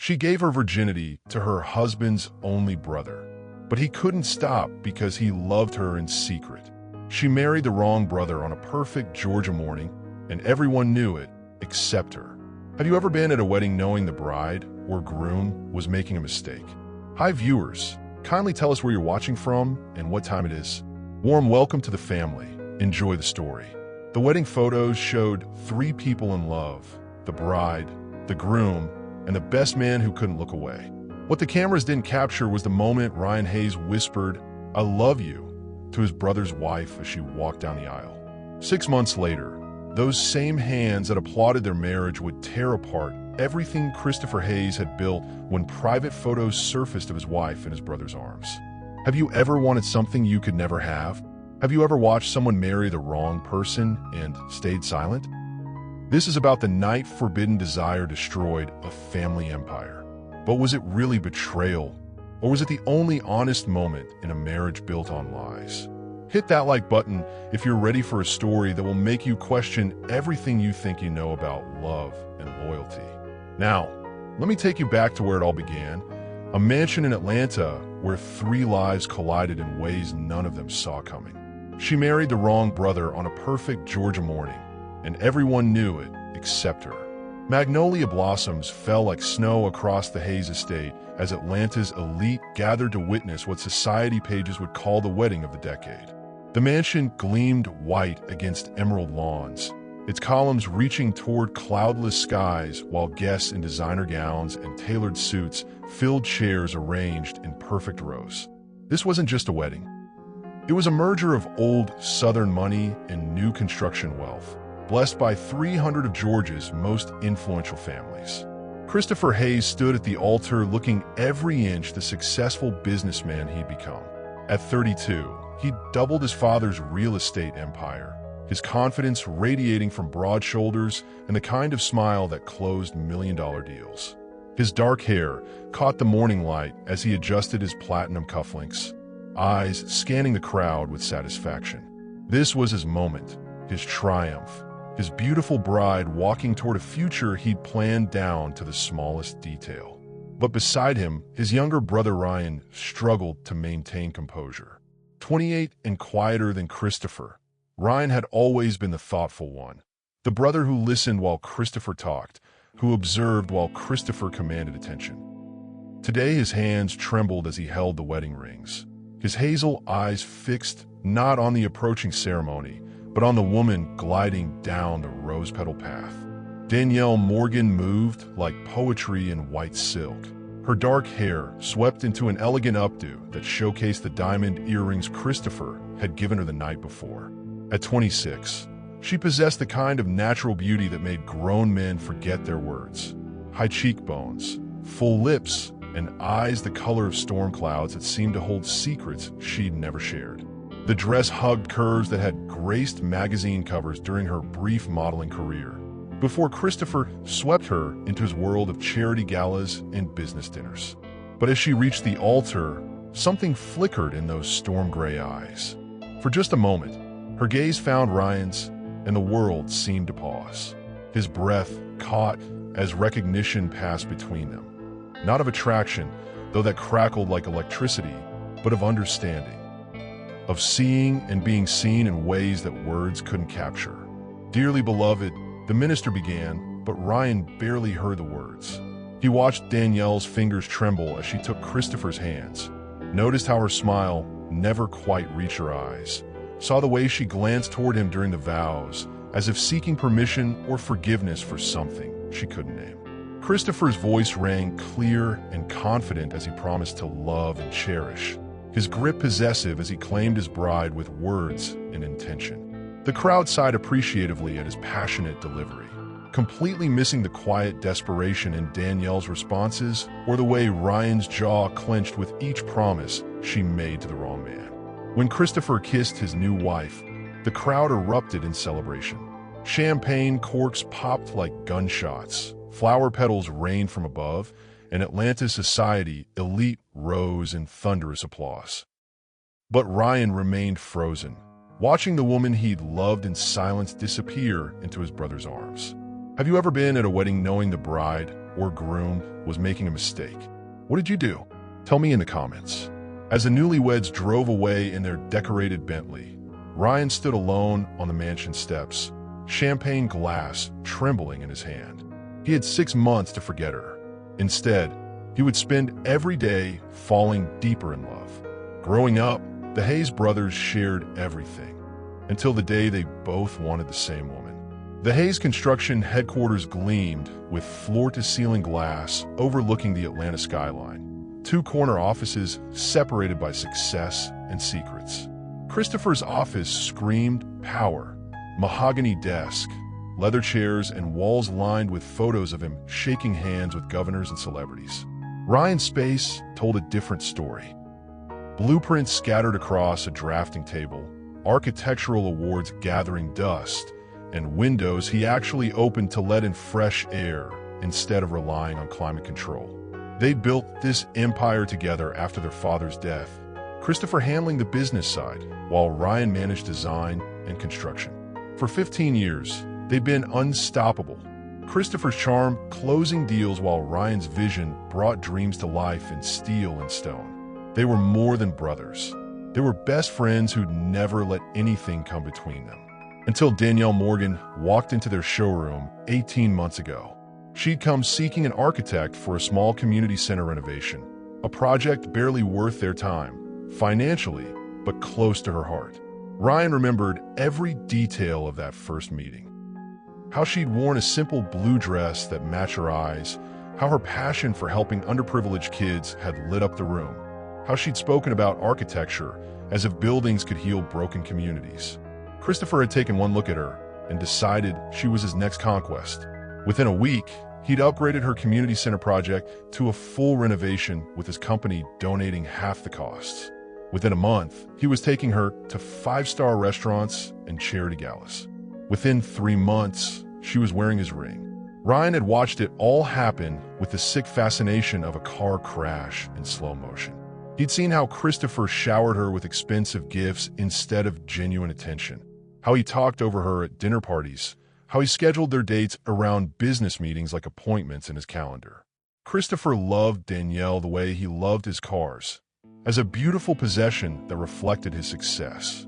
She gave her virginity to her husband's only brother, but he couldn't stop because he loved her in secret. She married the wrong brother on a perfect Georgia morning, and everyone knew it except her. Have you ever been at a wedding knowing the bride or groom was making a mistake? Hi viewers, kindly tell us where you're watching from and what time it is. Warm welcome to the family. Enjoy the story. The wedding photos showed three people in love: the bride, the groom, and the best man who couldn't look away. What the cameras didn't capture was the moment Ryan Hayes whispered, "I love you," to his brother's wife as she walked down the aisle. 6 months later, those same hands that applauded their marriage would tear apart everything Christopher Hayes had built when private photos surfaced of his wife in his brother's arms. Have you ever wanted something you could never have? Have you ever watched someone marry the wrong person and stayed silent? This is about the night forbidden desire destroyed a family empire. But was it really betrayal? Or was it the only honest moment in a marriage built on lies? Hit that like button if you're ready for a story that will make you question everything you think you know about love and loyalty. Now, let me take you back to where it all began, a mansion in Atlanta where three lives collided in ways none of them saw coming. She married the wrong brother on a perfect Georgia morning, and everyone knew it except her. Magnolia blossoms fell like snow across the Hayes estate as Atlanta's elite gathered to witness what society pages would call the wedding of the decade. The mansion gleamed white against emerald lawns, its columns reaching toward cloudless skies while guests in designer gowns and tailored suits filled chairs arranged in perfect rows. This wasn't just a wedding. It was a merger of old Southern money and new construction wealth, blessed by 300 of Georgia's most influential families. Christopher Hayes stood at the altar looking every inch the successful businessman he'd become. At 32, he'd doubled his father's real estate empire, his confidence radiating from broad shoulders and the kind of smile that closed million-dollar deals. His dark hair caught the morning light as he adjusted his platinum cufflinks, eyes scanning the crowd with satisfaction. This was his moment, his triumph, his beautiful bride walking toward a future he'd planned down to the smallest detail. But beside him, his younger brother Ryan struggled to maintain composure. 28 and quieter than Christopher, Ryan had always been the thoughtful one, the brother who listened while Christopher talked, who observed while Christopher commanded attention. Today his hands trembled as he held the wedding rings, his hazel eyes fixed not on the approaching ceremony, but on the woman gliding down the rose-petal path. Danielle Morgan moved like poetry in white silk, her dark hair swept into an elegant updo that showcased the diamond earrings Christopher had given her the night before. At 26, she possessed the kind of natural beauty that made grown men forget their words. High cheekbones, full lips, and eyes the color of storm clouds that seemed to hold secrets she'd never shared. The dress hugged curves that had graced magazine covers during her brief modeling career, before Christopher swept her into his world of charity galas and business dinners. But as she reached the altar, something flickered in those storm-gray eyes. For just a moment, her gaze found Ryan's, and the world seemed to pause. His breath caught as recognition passed between them. Not of attraction, though that crackled like electricity, but of understanding. Of seeing and being seen in ways that words couldn't capture. "Dearly beloved," the minister began, but Ryan barely heard the words. He watched Danielle's fingers tremble as she took Christopher's hands, noticed how her smile never quite reached her eyes, saw the way she glanced toward him during the vows, as if seeking permission or forgiveness for something she couldn't name. Christopher's voice rang clear and confident as he promised to love and cherish, his grip possessive as he claimed his bride with words and intention. The crowd sighed appreciatively at his passionate delivery, completely missing the quiet desperation in Danielle's responses or the way Ryan's jaw clenched with each promise she made to the wrong man. When Christopher kissed his new wife, the crowd erupted in celebration. Champagne corks popped like gunshots, flower petals rained from above, and Atlanta's society elite rose in thunderous applause. But Ryan remained frozen, watching the woman he'd loved in silence disappear into his brother's arms. Have you ever been at a wedding knowing the bride or groom was making a mistake. What did you do? Tell me in the comments. As the newlyweds drove away in their decorated Bentley, Ryan stood alone on the mansion steps, champagne glass trembling in his hand. He had 6 months to forget her. Instead, he would spend every day falling deeper in love. Growing up, the Hayes brothers shared everything, until the day they both wanted the same woman. The Hayes construction headquarters gleamed with floor-to-ceiling glass overlooking the Atlanta skyline. 2 corner offices separated by success and secrets. Christopher's office screamed power. Mahogany desk, leather chairs, and walls lined with photos of him shaking hands with governors and celebrities. Ryan's space told a different story. Blueprints scattered across a drafting table, architectural awards gathering dust, and windows he actually opened to let in fresh air instead of relying on climate control. They built this empire together after their father's death, Christopher handling the business side, while Ryan managed design and construction. For 15 years, they'd been unstoppable. Christopher's charm closing deals while Ryan's vision brought dreams to life in steel and stone. They were more than brothers. They were best friends who'd never let anything come between them. Until Danielle Morgan walked into their showroom 18 months ago. She'd come seeking an architect for a small community center renovation, a project barely worth their time, financially, but close to her heart. Ryan remembered every detail of that first meeting. How she'd worn a simple blue dress that matched her eyes, how her passion for helping underprivileged kids had lit up the room, how she'd spoken about architecture as if buildings could heal broken communities. Christopher had taken one look at her and decided she was his next conquest. Within a week, he'd upgraded her community center project to a full renovation, with his company donating half the costs. Within a month, he was taking her to 5-star restaurants and charity galas. Within 3 months, she was wearing his ring. Ryan had watched it all happen with the sick fascination of a car crash in slow motion. He'd seen how Christopher showered her with expensive gifts instead of genuine attention, how he talked over her at dinner parties, how he scheduled their dates around business meetings like appointments in his calendar. Christopher loved Danielle the way he loved his cars, as a beautiful possession that reflected his success.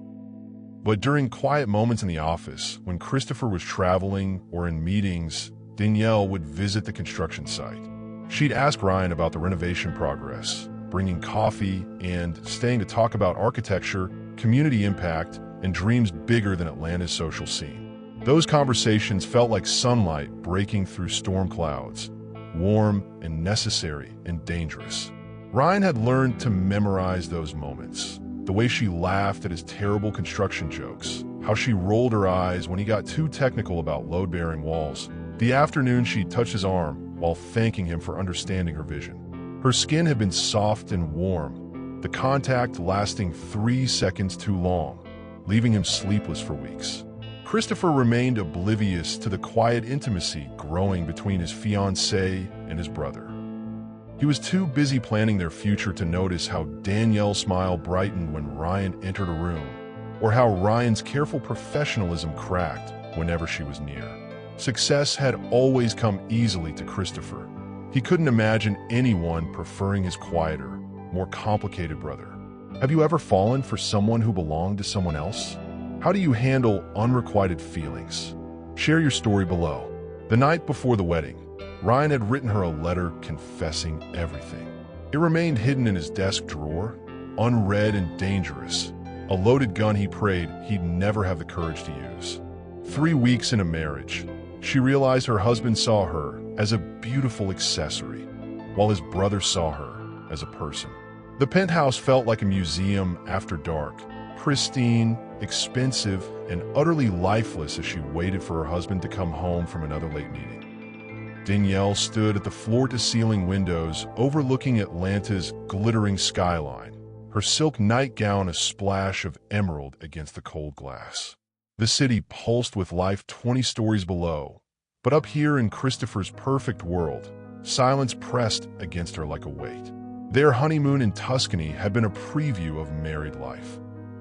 But during quiet moments in the office, when Christopher was traveling or in meetings, Danielle would visit the construction site. She'd ask Ryan about the renovation progress, bringing coffee and staying to talk about architecture, community impact, and dreams bigger than Atlanta's social scene. Those conversations felt like sunlight breaking through storm clouds, warm and necessary and dangerous. Ryan had learned to memorize those moments. The way she laughed at his terrible construction jokes, how she rolled her eyes when he got too technical about load-bearing walls, the afternoon she'd touch his arm while thanking him for understanding her vision. Her skin had been soft and warm, the contact lasting 3 seconds too long, leaving him sleepless for weeks. Christopher remained oblivious to the quiet intimacy growing between his fiancée and his brother. He was too busy planning their future to notice how Danielle's smile brightened when Ryan entered a room, or how Ryan's careful professionalism cracked whenever she was near. Success had always come easily to Christopher. He couldn't imagine anyone preferring his quieter, more complicated brother. Have you ever fallen for someone who belonged to someone else? How do you handle unrequited feelings? Share your story below. The night before the wedding, Ryan had written her a letter confessing everything. It remained hidden in his desk drawer, unread and dangerous, a loaded gun he prayed he'd never have the courage to use. 3 weeks into marriage, she realized her husband saw her as a beautiful accessory, while his brother saw her as a person. The penthouse felt like a museum after dark, pristine, expensive, and utterly lifeless as she waited for her husband to come home from another late meeting. Danielle stood at the floor-to-ceiling windows overlooking Atlanta's glittering skyline, her silk nightgown a splash of emerald against the cold glass. The city pulsed with life 20 stories below, but up here in Christopher's perfect world, silence pressed against her like a weight. Their honeymoon in Tuscany had been a preview of married life.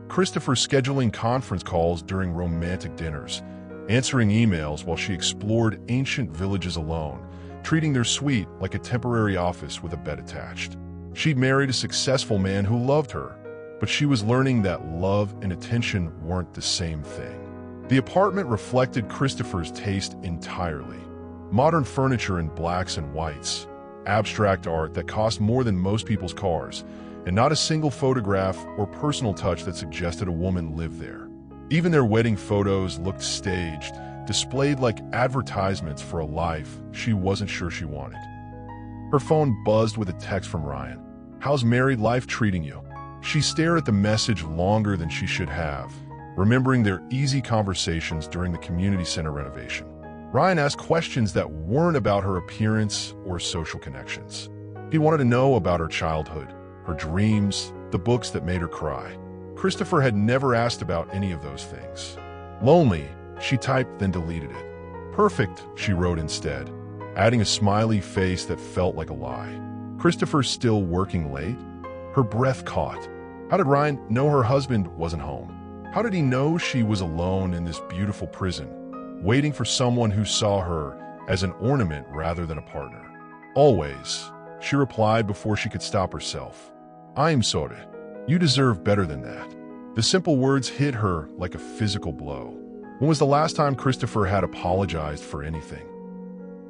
Christopher scheduling conference calls during romantic dinners, answering emails while she explored ancient villages alone, treating their suite like a temporary office with a bed attached. She'd married a successful man who loved her, but she was learning that love and attention weren't the same thing. The apartment reflected Christopher's taste entirely. Modern furniture in blacks and whites, abstract art that cost more than most people's cars, and not a single photograph or personal touch that suggested a woman lived there. Even their wedding photos looked staged, displayed like advertisements for a life she wasn't sure she wanted. Her phone buzzed with a text from Ryan. "How's married life treating you?" She stared at the message longer than she should have, remembering their easy conversations during the community center renovation. Ryan asked questions that weren't about her appearance or social connections. He wanted to know about her childhood, her dreams, the books that made her cry. Christopher had never asked about any of those things. "Lonely," she typed, then deleted it. "Perfect," she wrote instead, adding a smiley face that felt like a lie. Christopher still working late? Her breath caught. How did Ryan know her husband wasn't home? How did he know she was alone in this beautiful prison, waiting for someone who saw her as an ornament rather than a partner? "Always," she replied before she could stop herself. "I'm sorry. You deserve better than that." The simple words hit her like a physical blow. When was the last time Christopher had apologized for anything?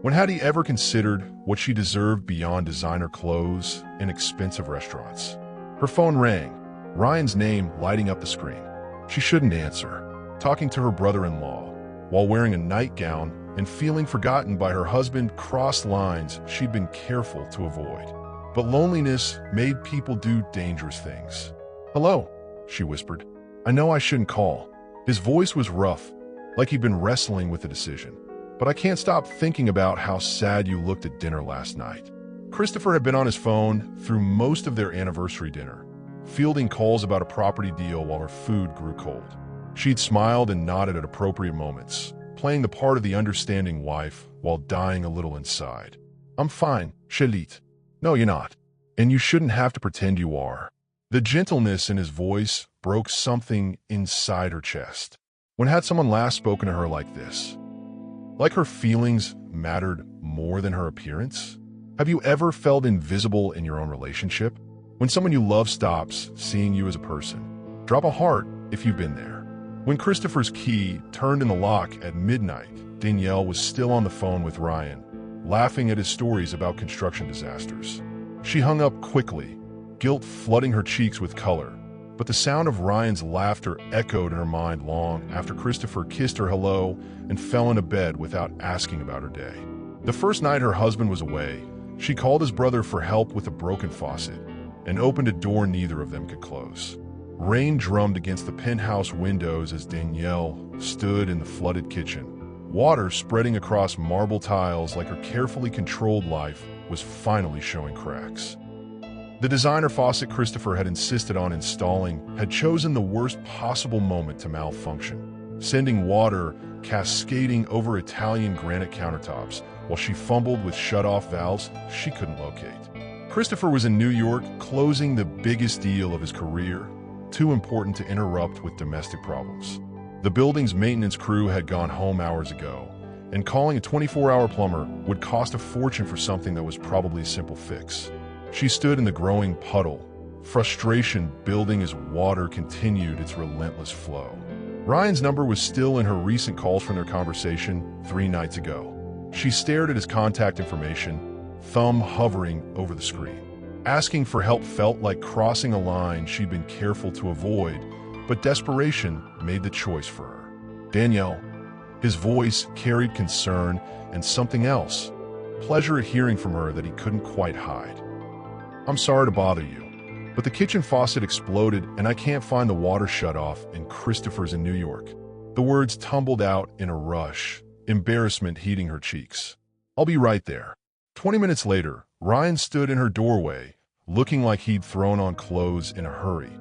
When had he ever considered what she deserved beyond designer clothes and expensive restaurants? Her phone rang, Ryan's name lighting up the screen. She shouldn't answer, talking to her brother-in-law, while wearing a nightgown and feeling forgotten by her husband crossed lines she'd been careful to avoid. But loneliness made people do dangerous things. "Hello," she whispered. "I know I shouldn't call." His voice was rough, like he'd been wrestling with a decision. "But I can't stop thinking about how sad you looked at dinner last night." Christopher had been on his phone through most of their anniversary dinner, fielding calls about a property deal while her food grew cold. She'd smiled and nodded at appropriate moments, playing the part of the understanding wife while dying a little inside. "I'm fine, Shalit." "No, you're not. And you shouldn't have to pretend you are." The gentleness in his voice broke something inside her chest. When had someone last spoken to her like this? Like her feelings mattered more than her appearance? Have you ever felt invisible in your own relationship? When someone you love stops seeing you as a person? Drop a heart if you've been there. When Christopher's key turned in the lock at midnight, Danielle was still on the phone with Ryan, laughing at his stories about construction disasters. She hung up quickly, guilt flooding her cheeks with color, but the sound of Ryan's laughter echoed in her mind long after Christopher kissed her hello and fell into bed without asking about her day. The first night her husband was away, she called his brother for help with a broken faucet and opened a door neither of them could close. Rain drummed against the penthouse windows as Danielle stood in the flooded kitchen. Water spreading across marble tiles like her carefully controlled life was finally showing cracks. The designer faucet Christopher had insisted on installing had chosen the worst possible moment to malfunction, sending water cascading over Italian granite countertops while she fumbled with shut-off valves she couldn't locate. Christopher was in New York closing the biggest deal of his career, too important to interrupt with domestic problems. The building's maintenance crew had gone home hours ago, and calling a 24-hour plumber would cost a fortune for something that was probably a simple fix. She stood in the growing puddle, frustration building as water continued its relentless flow. Ryan's number was still in her recent calls from their conversation 3 nights ago. She stared at his contact information, thumb hovering over the screen. Asking for help felt like crossing a line she'd been careful to avoid, but desperation made the choice for her. "Danielle." His voice carried concern and something else, pleasure at hearing from her that he couldn't quite hide. "I'm sorry to bother you, but the kitchen faucet exploded and I can't find the water shut off and Christopher's in New York." The words tumbled out in a rush, embarrassment heating her cheeks. "I'll be right there." 20 minutes later, Ryan stood in her doorway, looking like he'd thrown on clothes in a hurry.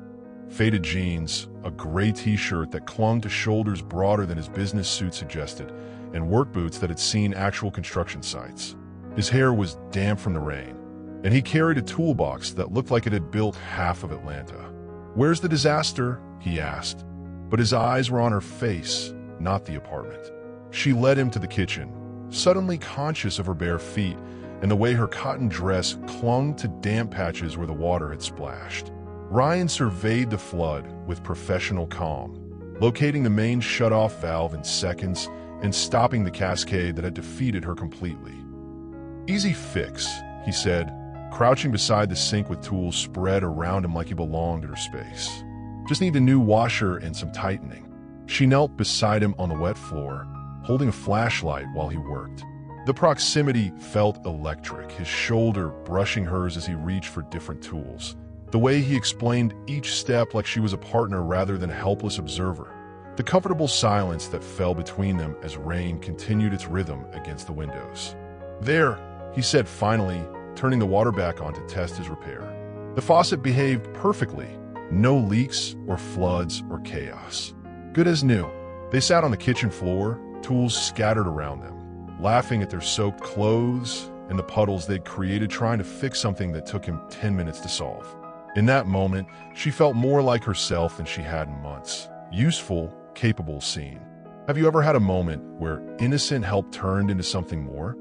Faded jeans, a gray t-shirt that clung to shoulders broader than his business suit suggested, and work boots that had seen actual construction sites. His hair was damp from the rain, and he carried a toolbox that looked like it had built half of Atlanta. "Where's the disaster?" he asked, but his eyes were on her face, not the apartment. She led him to the kitchen, suddenly conscious of her bare feet and the way her cotton dress clung to damp patches where the water had splashed. Ryan surveyed the flood with professional calm, locating the main shut-off valve in seconds and stopping the cascade that had defeated her completely. "Easy fix," he said, crouching beside the sink with tools spread around him like he belonged in her space. "Just need a new washer and some tightening." She knelt beside him on the wet floor, holding a flashlight while he worked. The proximity felt electric, his shoulder brushing hers as he reached for different tools. The way he explained each step like she was a partner rather than a helpless observer. The comfortable silence that fell between them as rain continued its rhythm against the windows. "There," he said finally, turning the water back on to test his repair. The faucet behaved perfectly. No leaks or floods or chaos. Good as new. They sat on the kitchen floor, tools scattered around them, laughing at their soaked clothes and the puddles they'd created trying to fix something that took him 10 minutes to solve. In that moment, she felt more like herself than she had in months. Useful, capable, seen. Have you ever had a moment where innocent help turned into something more?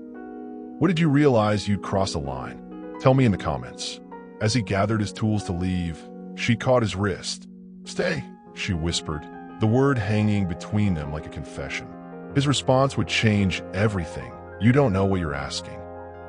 What did you realize you'd crossed a line? Tell me in the comments. As he gathered his tools to leave, she caught his wrist. "Stay," she whispered, the word hanging between them like a confession. His response would change everything. "You don't know what you're asking."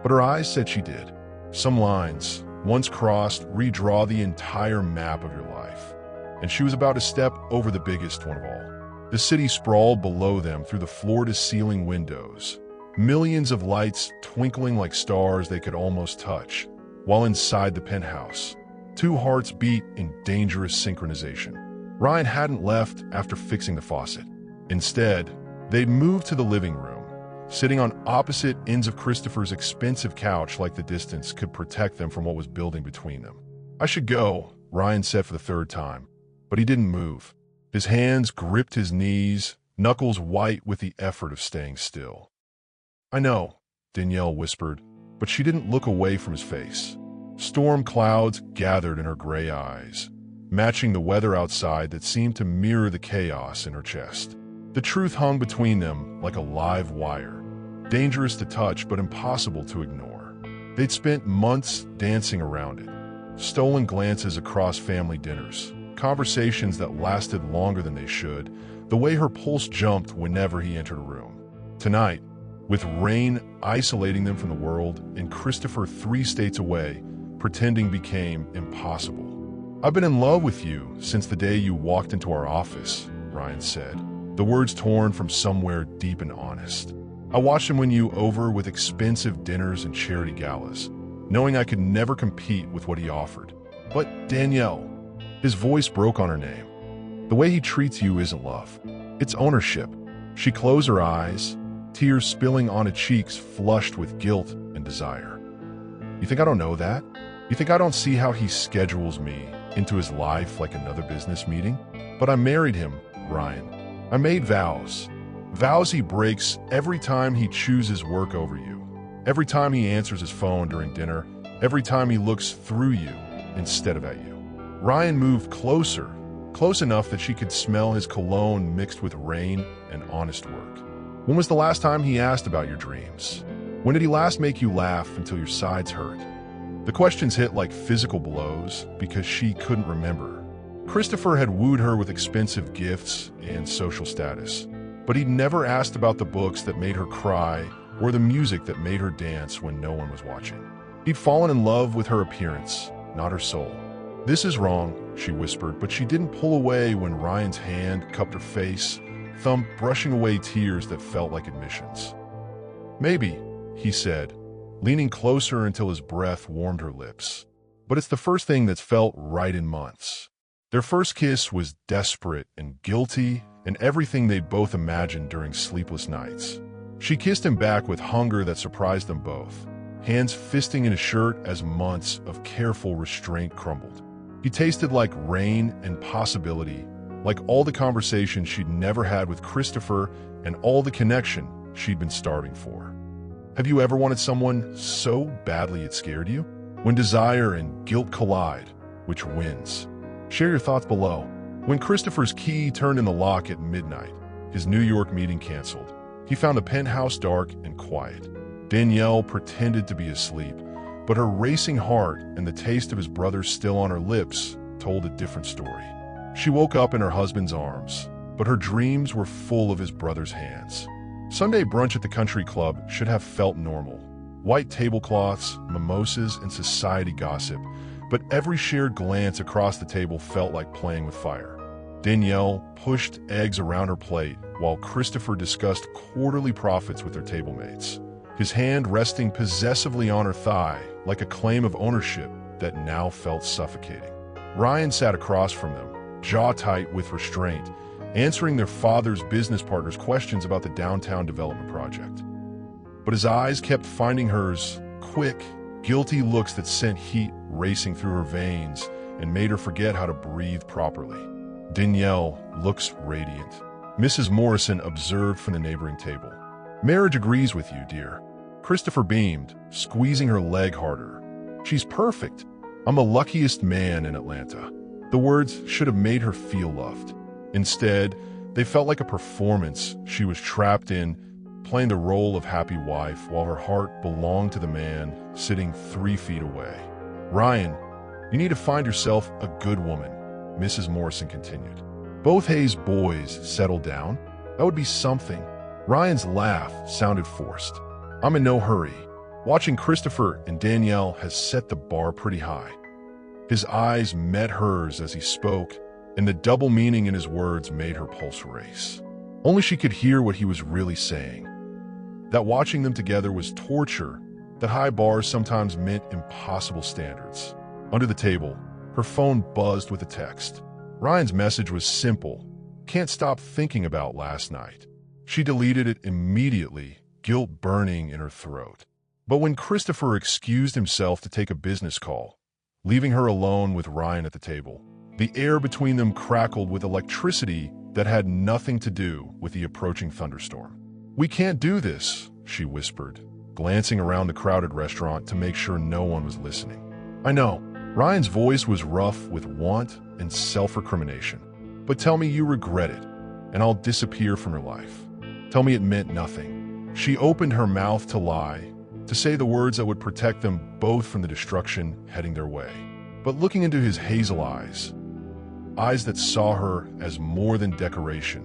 But her eyes said she did. Some lines, once crossed, redraw the entire map of your life. And she was about to step over the biggest one of all. The city sprawled below them through the floor-to-ceiling windows. Millions of lights twinkling like stars they could almost touch, while inside the penthouse, two hearts beat in dangerous synchronization. Ryan hadn't left after fixing the faucet. Instead, they'd moved to the living room, sitting on opposite ends of Christopher's expensive couch like the distance could protect them from what was building between them. "I should go," Ryan said for the third time, but he didn't move. His hands gripped his knees, knuckles white with the effort of staying still. "I know," Danielle whispered, but she didn't look away from his face. Storm clouds gathered in her gray eyes, matching the weather outside that seemed to mirror the chaos in her chest. The truth hung between them like a live wire, dangerous to touch but impossible to ignore. They'd spent months dancing around it, stolen glances across family dinners, conversations that lasted longer than they should, the way her pulse jumped whenever he entered a room. Tonight, with rain isolating them from the world and Christopher 3 states away, pretending became impossible. "I've been in love with you since the day you walked into our office," Ryan said, the words torn from somewhere deep and honest. "I watched him win you over with expensive dinners and charity galas, knowing I could never compete with what he offered. But Danielle," his voice broke on her name, "the way he treats you isn't love. It's ownership." She closed her eyes, tears spilling onto cheeks flushed with guilt and desire. "You think I don't know that? You think I don't see how he schedules me into his life like another business meeting? But I married him, Ryan. I made vows. Vows he breaks every time he chooses work over you. Every time he answers his phone during dinner. Every time he looks through you instead of at you." Ryan moved closer, close enough that she could smell his cologne mixed with rain and honest work. "When was the last time he asked about your dreams? When did he last make you laugh until your sides hurt?" The questions hit like physical blows because she couldn't remember. Christopher had wooed her with expensive gifts and social status, but he'd never asked about the books that made her cry or the music that made her dance when no one was watching. He'd fallen in love with her appearance, not her soul. "This is wrong," she whispered, but she didn't pull away when Ryan's hand cupped her face, thumb brushing away tears that felt like admissions. "Maybe," he said, leaning closer until his breath warmed her lips. "But it's the first thing that's felt right in months." Their first kiss was desperate and guilty and everything they'd both imagined during sleepless nights. She kissed him back with hunger that surprised them both, hands fisting in his shirt as months of careful restraint crumbled. He tasted like rain and possibility, like all the conversations she'd never had with Christopher and all the connection she'd been starving for. Have you ever wanted someone so badly it scared you? When desire and guilt collide, which wins? Share your thoughts below. When Christopher's key turned in the lock at midnight, his New York meeting canceled, He found the penthouse dark and quiet. Danielle pretended to be asleep, but her racing heart and the taste of his brother still on her lips told a different story. She woke up in her husband's arms, but her dreams were full of his brother's hands. Sunday brunch at the country club should have felt normal. White tablecloths, mimosas, and society gossip, but every shared glance across the table felt like playing with fire. Danielle pushed eggs around her plate while Christopher discussed quarterly profits with their table mates, his hand resting possessively on her thigh like a claim of ownership that now felt suffocating. Ryan sat across from them, jaw tight with restraint, answering their father's business partner's questions about the downtown development project. But his eyes kept finding hers, quick, guilty looks that sent heat racing through her veins and made her forget how to breathe properly. Danielle looks radiant. Mrs. Morrison observed from the neighboring table. "Marriage agrees with you, dear." Christopher beamed, squeezing her leg harder. "She's perfect. I'm the luckiest man in Atlanta." The words should have made her feel loved. Instead, they felt like a performance she was trapped in, playing the role of happy wife while her heart belonged to the man sitting 3 feet away. "Ryan, you need to find yourself a good woman," Mrs. Morrison continued. "Both Hayes boys settle down? That would be something." Ryan's laugh sounded forced. "I'm in no hurry. Watching Christopher and Danielle has set the bar pretty high." His eyes met hers as he spoke, and the double meaning in his words made her pulse race. Only she could hear what he was really saying. That watching them together was torture, that high bars sometimes meant impossible standards. Under the table, her phone buzzed with a text. Ryan's message was simple: "Can't stop thinking about last night." She deleted it immediately, guilt burning in her throat. But when Christopher excused himself to take a business call, leaving her alone with Ryan at the table, the air between them crackled with electricity that had nothing to do with the approaching thunderstorm. "We can't do this," she whispered, glancing around the crowded restaurant to make sure no one was listening. "I know." Ryan's voice was rough with want and self-recrimination. "But tell me you regret it, and I'll disappear from your life. Tell me it meant nothing." She opened her mouth to lie, to say the words that would protect them both from the destruction heading their way. But looking into his hazel eyes that saw her as more than decoration,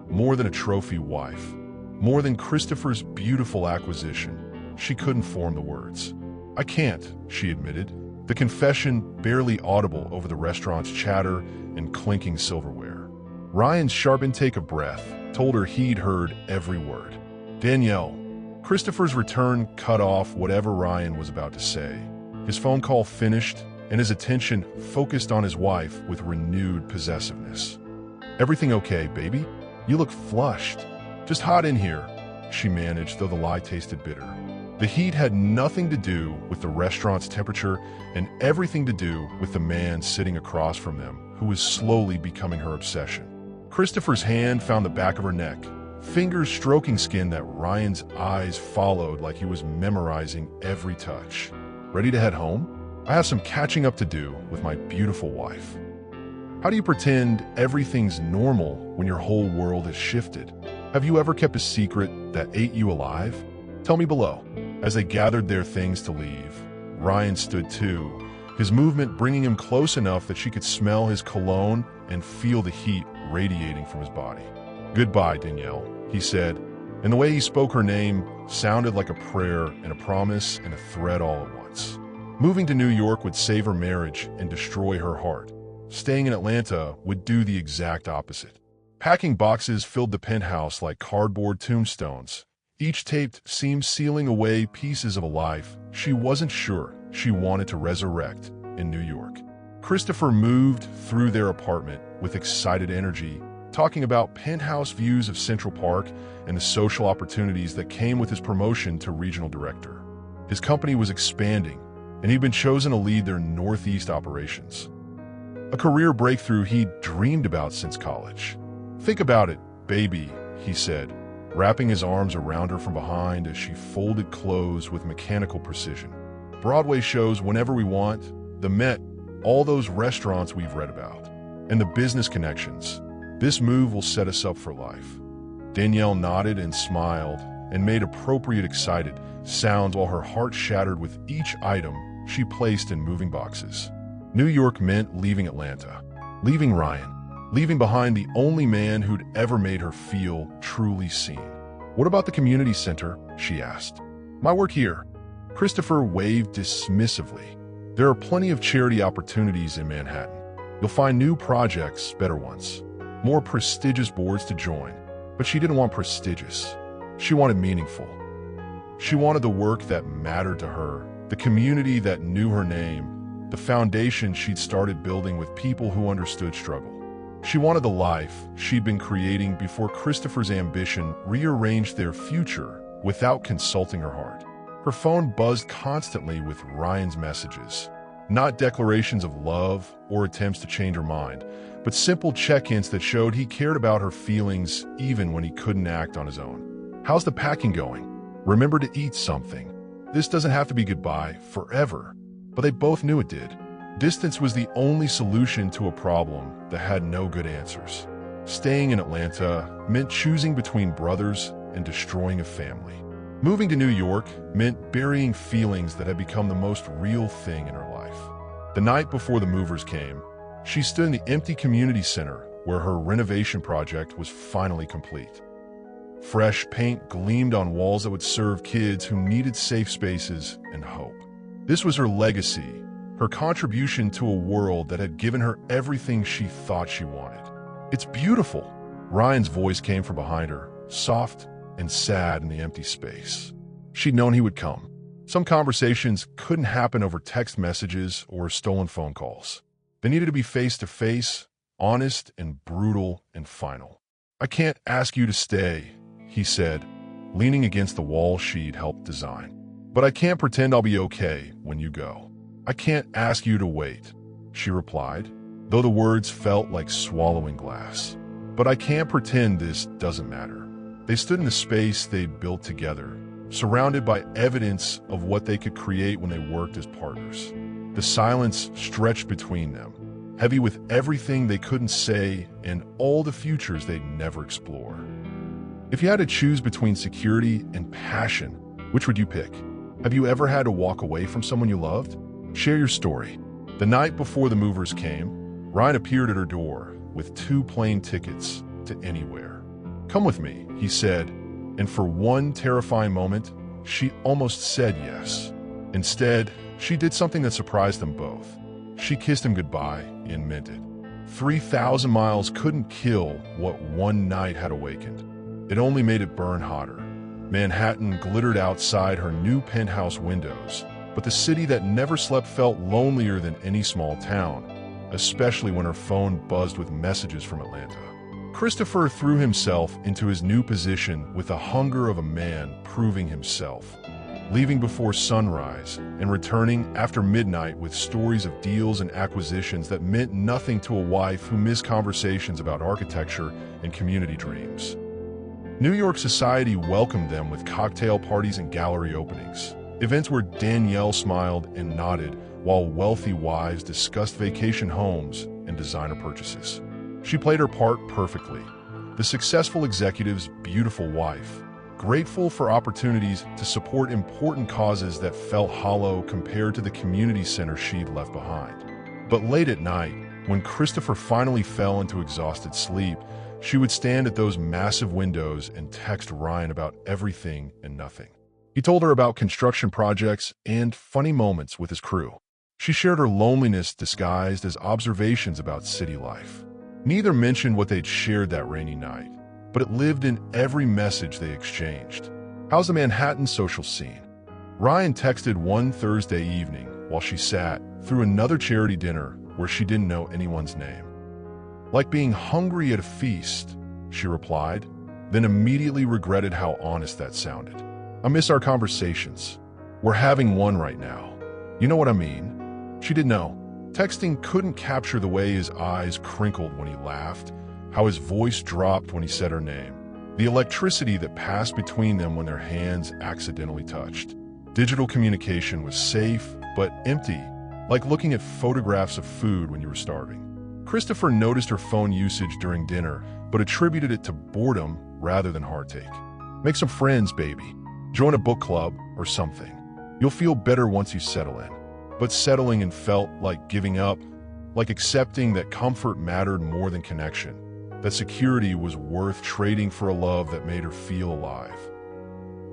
more than a trophy wife, more than Christopher's beautiful acquisition, she couldn't form the words. "I can't," she admitted, the confession barely audible over the restaurant's chatter and clinking silverware. Ryan's sharp intake of breath told her he'd heard every word. "Danielle." Christopher's return cut off whatever Ryan was about to say. His phone call finished, and his attention focused on his wife with renewed possessiveness. "Everything okay, baby? You look flushed. Just hot in here," she managed, though the lie tasted bitter. The heat had nothing to do with the restaurant's temperature and everything to do with the man sitting across from them, who was slowly becoming her obsession. Christopher's hand found the back of her neck, fingers stroking skin that Ryan's eyes followed like he was memorizing every touch. "Ready to head home? I have some catching up to do with my beautiful wife." How do you pretend everything's normal when your whole world has shifted? Have you ever kept a secret that ate you alive? Tell me below. As they gathered their things to leave, Ryan stood too, his movement bringing him close enough that she could smell his cologne and feel the heat radiating from his body. "Goodbye, Danielle," he said, and the way he spoke her name sounded like a prayer and a promise and a threat all at once. Moving to New York would save her marriage and destroy her heart. Staying in Atlanta would do the exact opposite. Packing boxes filled the penthouse like cardboard tombstones, each taped seam sealing away pieces of a life she wasn't sure she wanted to resurrect in New York. Christopher moved through their apartment with excited energy, talking about penthouse views of Central Park and the social opportunities that came with his promotion to regional director. His company was expanding, and he'd been chosen to lead their Northeast operations. A career breakthrough he'd dreamed about since college. "Think about it, baby," he said, wrapping his arms around her from behind as she folded clothes with mechanical precision. "Broadway shows whenever we want, the Met, all those restaurants we've read about, and the business connections. This move will set us up for life." Danielle nodded and smiled and made appropriate excited sounds while her heart shattered with each item she placed in moving boxes. New York meant leaving Atlanta, leaving Ryan, leaving behind the only man who'd ever made her feel truly seen. "What about the community center?" she asked. "My work here." Christopher waved dismissively. "There are plenty of charity opportunities in Manhattan. You'll find new projects, better ones, more prestigious boards to join." But she didn't want prestigious. She wanted meaningful. She wanted the work that mattered to her, the community that knew her name, the foundation she'd started building with people who understood struggle. She wanted the life she'd been creating before Christopher's ambition rearranged their future without consulting her heart. Her phone buzzed constantly with Ryan's messages. Not declarations of love or attempts to change her mind, but simple check-ins that showed he cared about her feelings even when he couldn't act on his own. "How's the packing going? Remember to eat something. This doesn't have to be goodbye forever." But they both knew it did. Distance was the only solution to a problem that had no good answers. Staying in Atlanta meant choosing between brothers and destroying a family. Moving to New York meant burying feelings that had become the most real thing in her life. The night before the movers came, she stood in the empty community center where her renovation project was finally complete. Fresh paint gleamed on walls that would serve kids who needed safe spaces and hope. This was her legacy, her contribution to a world that had given her everything she thought she wanted. "It's beautiful." Ryan's voice came from behind her, soft and sad in the empty space. She'd known he would come. Some conversations couldn't happen over text messages or stolen phone calls. They needed to be face-to-face, honest and brutal and final. "I can't ask you to stay," he said, leaning against the wall she'd helped design. "But I can't pretend I'll be okay when you go." "I can't ask you to wait," she replied, though the words felt like swallowing glass. "But I can't pretend this doesn't matter." They stood in the space they'd built together, surrounded by evidence of what they could create when they worked as partners. The silence stretched between them, heavy with everything they couldn't say and all the futures they'd never explore. If you had to choose between security and passion, which would you pick? Have you ever had to walk away from someone you loved? Share your story. The night before the movers came, Ryan appeared at her door with 2 plane tickets to anywhere. "Come with me," he said, and for one terrifying moment, she almost said yes. Instead, she did something that surprised them both. She kissed him goodbye and meant it. 3,000 miles couldn't kill what one night had awakened. It only made it burn hotter. Manhattan glittered outside her new penthouse windows, but the city that never slept felt lonelier than any small town, especially when her phone buzzed with messages from Atlanta. Christopher threw himself into his new position with the hunger of a man proving himself, leaving before sunrise and returning after midnight with stories of deals and acquisitions that meant nothing to a wife who missed conversations about architecture and community dreams. New York society welcomed them with cocktail parties and gallery openings, events where Danielle smiled and nodded while wealthy wives discussed vacation homes and designer purchases. She played her part perfectly, the successful executive's beautiful wife, grateful for opportunities to support important causes that felt hollow compared to the community center she'd left behind. But late at night, when Christopher finally fell into exhausted sleep, she would stand at those massive windows and text Ryan about everything and nothing. He told her about construction projects and funny moments with his crew. She shared her loneliness disguised as observations about city life. Neither mentioned what they'd shared that rainy night, but it lived in every message they exchanged. "How's the Manhattan social scene?" Ryan texted one Thursday evening while she sat through another charity dinner where she didn't know anyone's name. "Like being hungry at a feast," she replied, then immediately regretted how honest that sounded. "I miss our conversations. We're having one right now. You know what I mean?" She didn't know. Texting couldn't capture the way his eyes crinkled when he laughed, how his voice dropped when he said her name, the electricity that passed between them when their hands accidentally touched. Digital communication was safe, but empty, like looking at photographs of food when you were starving. Christopher noticed her phone usage during dinner, but attributed it to boredom rather than heartache. Make some friends, baby. Join a book club or something. You'll feel better once you settle in. But settling in felt like giving up, like accepting that comfort mattered more than connection, that security was worth trading for a love that made her feel alive.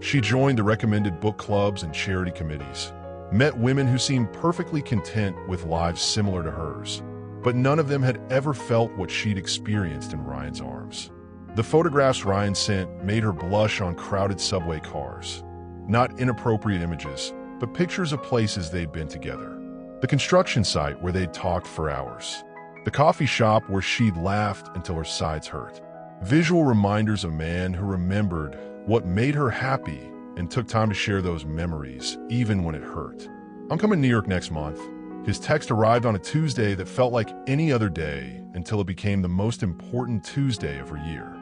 She joined the recommended book clubs and charity committees, met women who seemed perfectly content with lives similar to hers, but none of them had ever felt what she'd experienced in Ryan's arms. The photographs Ryan sent made her blush on crowded subway cars. Not inappropriate images, but pictures of places they'd been together. The construction site where they'd talked for hours. The coffee shop where she'd laughed until her sides hurt. Visual reminders of a man who remembered what made her happy and took time to share those memories, even when it hurt. I'm coming to New York next month. His text arrived on a Tuesday that felt like any other day until it became the most important Tuesday of her year.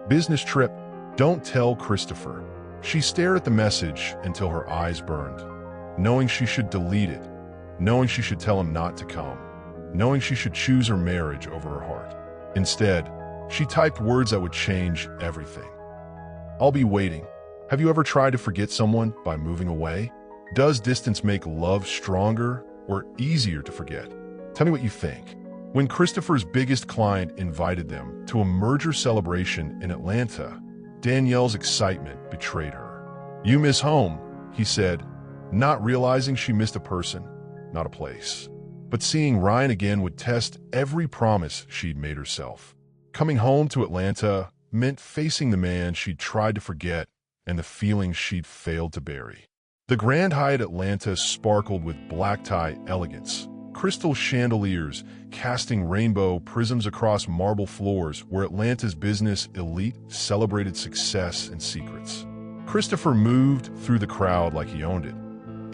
Business trip. Don't tell Christopher. She stared at the message until her eyes burned, knowing she should delete it, knowing she should tell him not to come, knowing she should choose her marriage over her heart. Instead, she typed words that would change everything. I'll be waiting. Have you ever tried to forget someone by moving away? Does distance make love stronger or easier to forget? Tell me what you think. When Christopher's biggest client invited them to a merger celebration in Atlanta, Danielle's excitement betrayed her. "You miss home," he said, not realizing she missed a person, not a place. But seeing Ryan again would test every promise she'd made herself. Coming home to Atlanta meant facing the man she'd tried to forget and the feelings she'd failed to bury. The Grand Hyatt Atlanta sparkled with black-tie elegance, crystal chandeliers casting rainbow prisms across marble floors where Atlanta's business elite celebrated success and secrets. Christopher moved through the crowd like he owned it,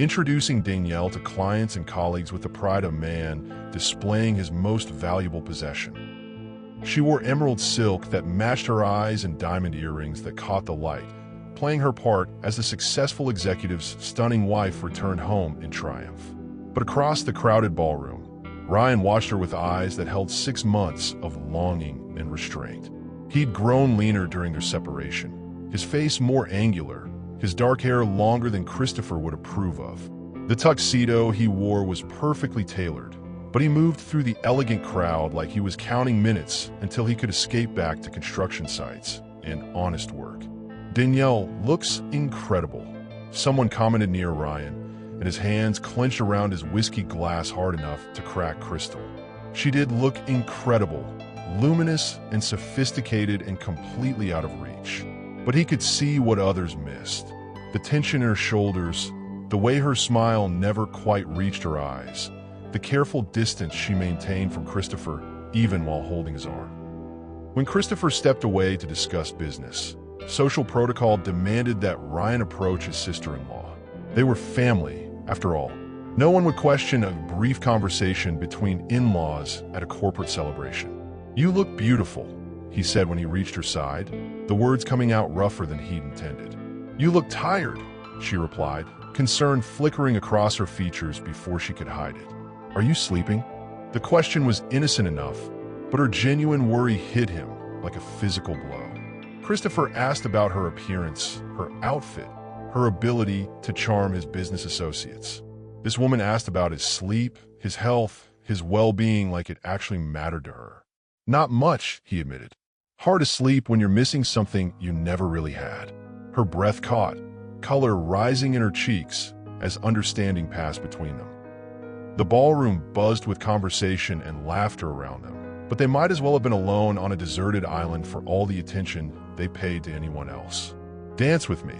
introducing Danielle to clients and colleagues with the pride of a man displaying his most valuable possession. She wore emerald silk that matched her eyes and diamond earrings that caught the light, playing her part as the successful executive's stunning wife returned home in triumph. But across the crowded ballroom, Ryan watched her with eyes that held 6 months of longing and restraint. He'd grown leaner during their separation, his face more angular, his dark hair longer than Christopher would approve of. The tuxedo he wore was perfectly tailored, but he moved through the elegant crowd like he was counting minutes until he could escape back to construction sites and honest work. "Danielle looks incredible," someone commented near Ryan, and his hands clenched around his whiskey glass hard enough to crack crystal. She did look incredible, luminous and sophisticated and completely out of reach. But he could see what others missed. The tension in her shoulders, the way her smile never quite reached her eyes, the careful distance she maintained from Christopher even while holding his arm. When Christopher stepped away to discuss business, social protocol demanded that Ryan approach his sister-in-law. They were family, after all. No one would question a brief conversation between in-laws at a corporate celebration. "You look beautiful," he said when he reached her side, the words coming out rougher than he'd intended. "You look tired," she replied, concern flickering across her features before she could hide it. "Are you sleeping?" The question was innocent enough, but her genuine worry hit him like a physical blow. Christopher asked about her appearance, her outfit, her ability to charm his business associates. This woman asked about his sleep, his health, his well-being like it actually mattered to her. "Not much," he admitted. "Hard to sleep when you're missing something you never really had." Her breath caught, color rising in her cheeks as understanding passed between them. The ballroom buzzed with conversation and laughter around them, but they might as well have been alone on a deserted island for all the attention they paid to anyone else. "Dance with me,"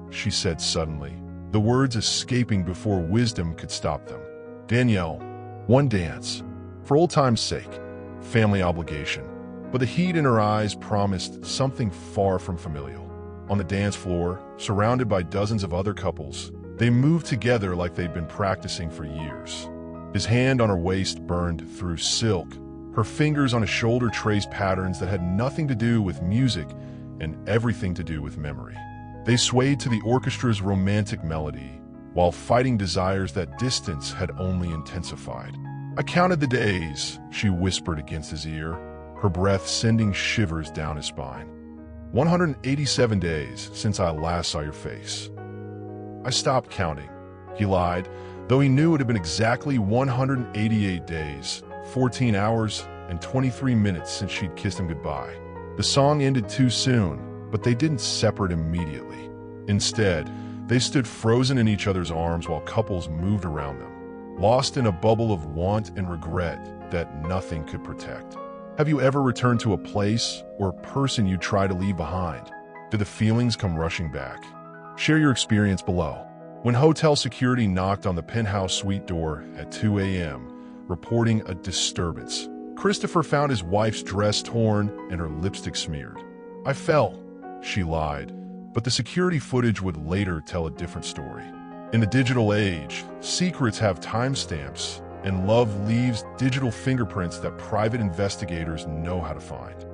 she said suddenly, the words escaping before wisdom could stop them. "Danielle, one dance. For old time's sake. Family obligation." But the heat in her eyes promised something far from familial. On the dance floor, surrounded by dozens of other couples, they moved together like they'd been practicing for years. His hand on her waist burned through silk. Her fingers on his shoulder traced patterns that had nothing to do with music and everything to do with memory. They swayed to the orchestra's romantic melody, while fighting desires that distance had only intensified. "I counted the days," she whispered against his ear, her breath sending shivers down his spine. 187 days since I last saw your face. I stopped counting. He lied, though he knew it had been exactly 188 days, 14 hours, and 23 minutes since she'd kissed him goodbye. The song ended too soon, but they didn't separate immediately. Instead, they stood frozen in each other's arms while couples moved around them, lost in a bubble of want and regret that nothing could protect. Have you ever returned to a place or a person you try to leave behind? Do the feelings come rushing back? Share your experience below. When hotel security knocked on the penthouse suite door at 2 a.m., reporting a disturbance, Christopher found his wife's dress torn and her lipstick smeared. "I fell," she lied, but the security footage would later tell a different story. In the digital age, secrets have timestamps, and love leaves digital fingerprints that private investigators know how to find.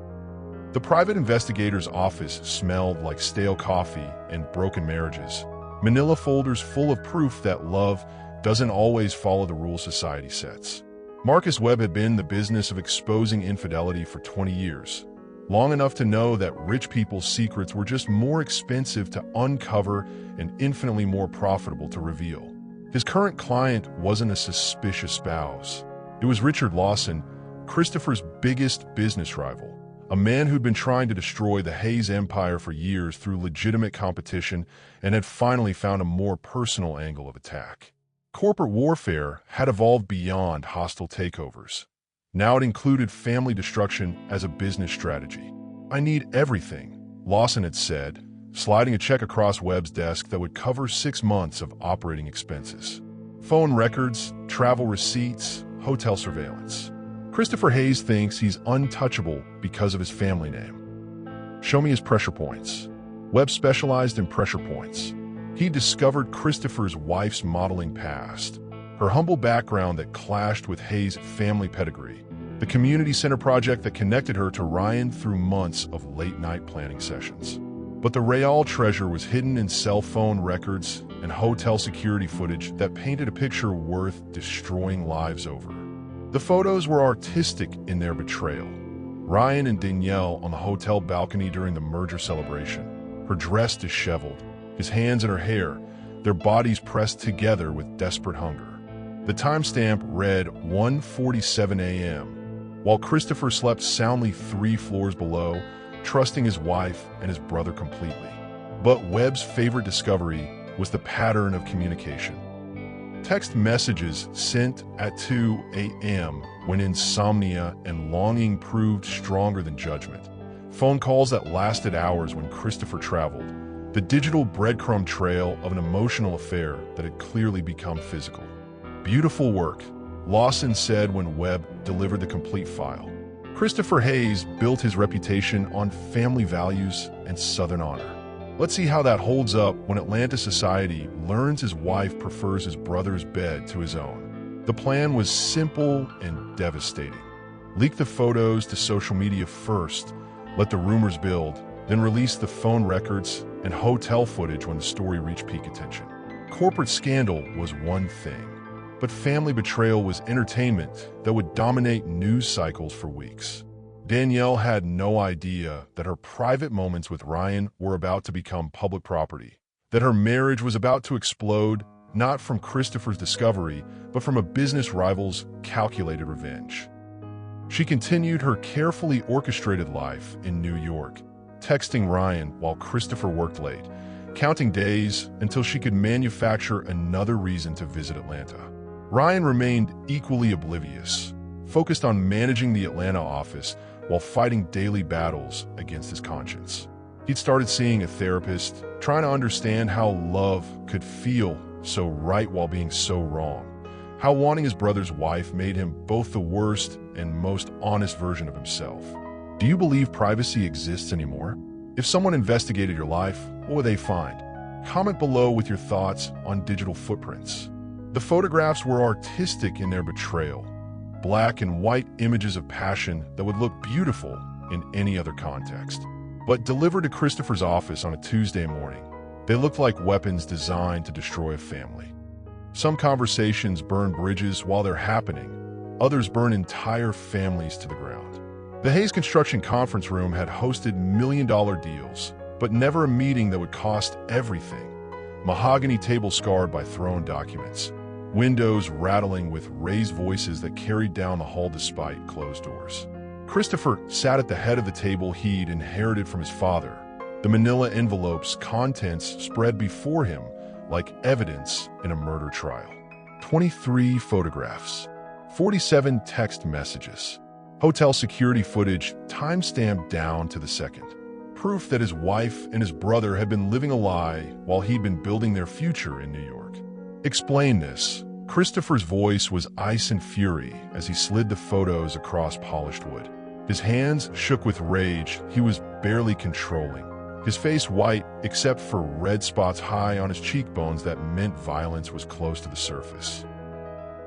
The private investigator's office smelled like stale coffee and broken marriages, manila folders full of proof that love doesn't always follow the rules society sets. Marcus Webb had been in the business of exposing infidelity for 20 years, long enough to know that rich people's secrets were just more expensive to uncover and infinitely more profitable to reveal. His current client wasn't a suspicious spouse. It was Richard Lawson, Christopher's biggest business rival, a man who'd been trying to destroy the Hayes empire for years through legitimate competition and had finally found a more personal angle of attack. Corporate warfare had evolved beyond hostile takeovers. Now it included family destruction as a business strategy. "I need everything," Lawson had said, sliding a check across Webb's desk that would cover 6 months of operating expenses. Phone records, travel receipts, hotel surveillance. Christopher Hayes thinks he's untouchable because of his family name. "Show me his pressure points." Webb specialized in pressure points. He discovered Christopher's wife's modeling past, her humble background that clashed with Hayes' family pedigree, the community center project that connected her to Ryan through months of late-night planning sessions. But the real treasure was hidden in cell phone records and hotel security footage that painted a picture worth destroying lives over. The photos were artistic in their betrayal. Ryan and Danielle on the hotel balcony during the merger celebration, her dress disheveled, his hands in her hair, their bodies pressed together with desperate hunger. The timestamp read 1:47 a.m., while Christopher slept soundly 3 floors below, trusting his wife and his brother completely. But Webb's favorite discovery was the pattern of communication. Text messages sent at 2 a.m. when insomnia and longing proved stronger than judgment. Phone calls that lasted hours when Christopher traveled. The digital breadcrumb trail of an emotional affair that had clearly become physical. "Beautiful work," Lawson said when Webb delivered the complete file. Christopher Hayes built his reputation on family values and Southern honor. Let's see how that holds up when Atlanta society learns his wife prefers his brother's bed to his own. The plan was simple and devastating. Leak the photos to social media first, let the rumors build, then release the phone records and hotel footage when the story reached peak attention. Corporate scandal was one thing, but family betrayal was entertainment that would dominate news cycles for weeks. Danielle had no idea that her private moments with Ryan were about to become public property, that her marriage was about to explode, not from Christopher's discovery, but from a business rival's calculated revenge. She continued her carefully orchestrated life in New York, texting Ryan while Christopher worked late, counting days until she could manufacture another reason to visit Atlanta. Ryan remained equally oblivious, focused on managing the Atlanta office while fighting daily battles against his conscience. He'd started seeing a therapist, trying to understand how love could feel so right while being so wrong, how wanting his brother's wife made him both the worst and most honest version of himself. Do you believe privacy exists anymore? If someone investigated your life, what would they find? Comment below with your thoughts on digital footprints. The photographs were artistic in their betrayal, black and white images of passion that would look beautiful in any other context. But delivered to Christopher's office on a Tuesday morning, they looked like weapons designed to destroy a family. Some conversations burn bridges while they're happening, others burn entire families to the ground. The Hayes Construction Conference Room had hosted million-dollar deals, but never a meeting that would cost everything. Mahogany table scarred by thrown documents. Windows rattling with raised voices that carried down the hall despite closed doors. Christopher sat at the head of the table he'd inherited from his father. The manila envelope's contents spread before him like evidence in a murder trial. 23 photographs, 47 text messages, hotel security footage time-stamped down to the second. Proof that his wife and his brother had been living a lie while he'd been building their future in New York. Explain this. Christopher's voice was ice and fury as he slid the photos across polished wood. His hands shook with rage he was barely controlling. His face white except for red spots high on his cheekbones that meant violence was close to the surface.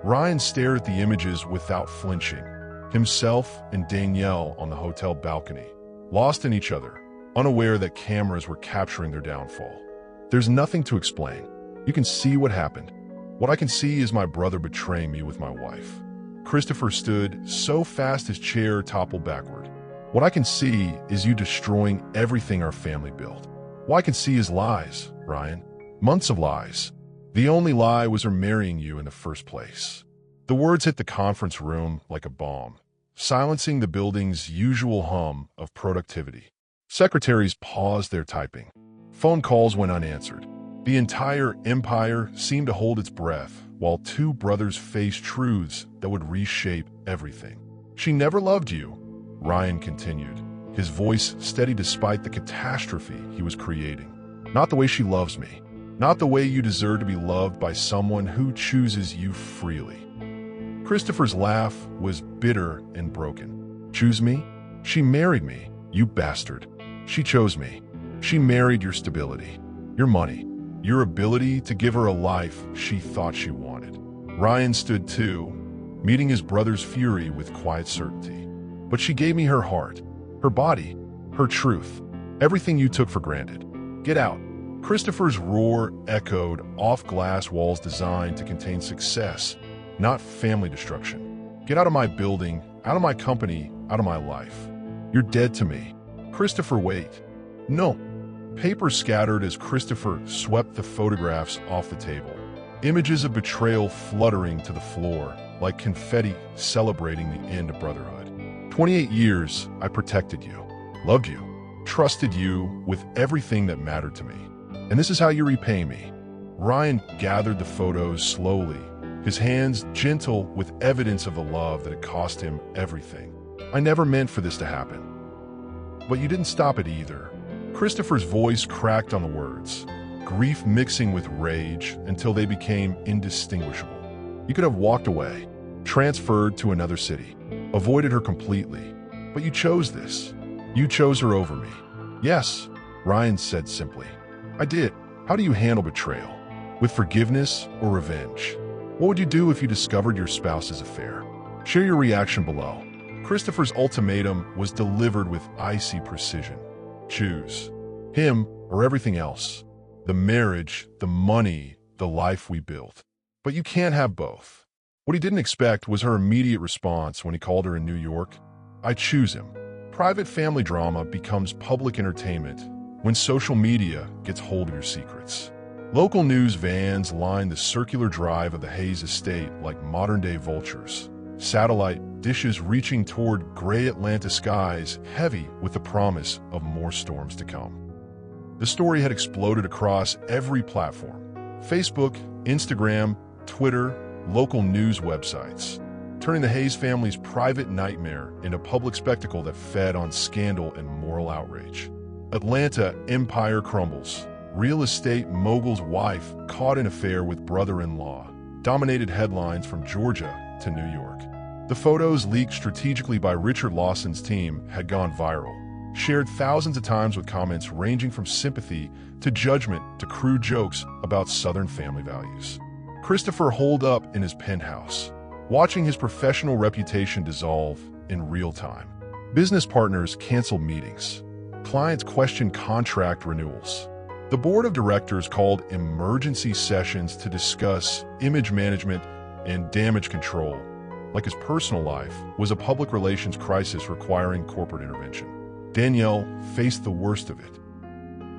Ryan stared at the images without flinching, himself and Danielle on the hotel balcony, lost in each other, unaware that cameras were capturing their downfall. There's nothing to explain. You can see what happened. What I can see is my brother betraying me with my wife. Christopher stood so fast his chair toppled backward. What I can see is you destroying everything our family built. What I can see is lies, Ryan. Months of lies. The only lie was her marrying you in the first place. The words hit the conference room like a bomb, silencing the building's usual hum of productivity. Secretaries paused their typing. Phone calls went unanswered. The entire empire seemed to hold its breath while two brothers faced truths that would reshape everything. She never loved you, Ryan continued, his voice steady despite the catastrophe he was creating. Not the way she loves me. Not the way you deserve to be loved by someone who chooses you freely. Christopher's laugh was bitter and broken. Choose me? She married me, you bastard. She chose me. She married your stability, your money, your ability to give her a life she thought she wanted. Ryan stood too, meeting his brother's fury with quiet certainty. But she gave me her heart, her body, her truth, everything you took for granted. Get out. Christopher's roar echoed off glass walls designed to contain success, not family destruction. Get out of my building, out of my company, out of my life. You're dead to me. Christopher, wait. No. Paper scattered as Christopher swept the photographs off the table. Images of betrayal fluttering to the floor, like confetti celebrating the end of brotherhood. 28 years, I protected you, loved you, trusted you with everything that mattered to me. And this is how you repay me. Ryan gathered the photos slowly, his hands gentle with evidence of the love that had cost him everything. I never meant for this to happen. But you didn't stop it either. Christopher's voice cracked on the words, grief mixing with rage until they became indistinguishable. You could have walked away, transferred to another city, avoided her completely. But you chose this. You chose her over me. Yes, Ryan said simply. I did. How do you handle betrayal? With forgiveness or revenge? What would you do if you discovered your spouse's affair? Share your reaction below. Christopher's ultimatum was delivered with icy precision. Choose. Him or everything else. The marriage, the money, the life we built. But you can't have both. What he didn't expect was her immediate response when he called her in New York. I choose him. Private family drama becomes public entertainment when social media gets hold of your secrets. Local news vans line the circular drive of the Hayes estate like modern-day vultures. Satellite dishes reaching toward gray Atlanta skies, heavy with the promise of more storms to come. The story had exploded across every platform. Facebook, Instagram, Twitter, local news websites, turning the Hayes family's private nightmare into a public spectacle that fed on scandal and moral outrage. Atlanta empire crumbles. Real estate mogul's wife caught in affair with brother-in-law dominated headlines from Georgia to New York. The photos leaked strategically by Richard Lawson's team had gone viral, shared thousands of times with comments ranging from sympathy to judgment to crude jokes about Southern family values. Christopher holed up in his penthouse, watching his professional reputation dissolve in real time. Business partners canceled meetings. Clients questioned contract renewals. The board of directors called emergency sessions to discuss image management and damage control. like his personal life, was a public relations crisis requiring corporate intervention. Danielle faced the worst of it.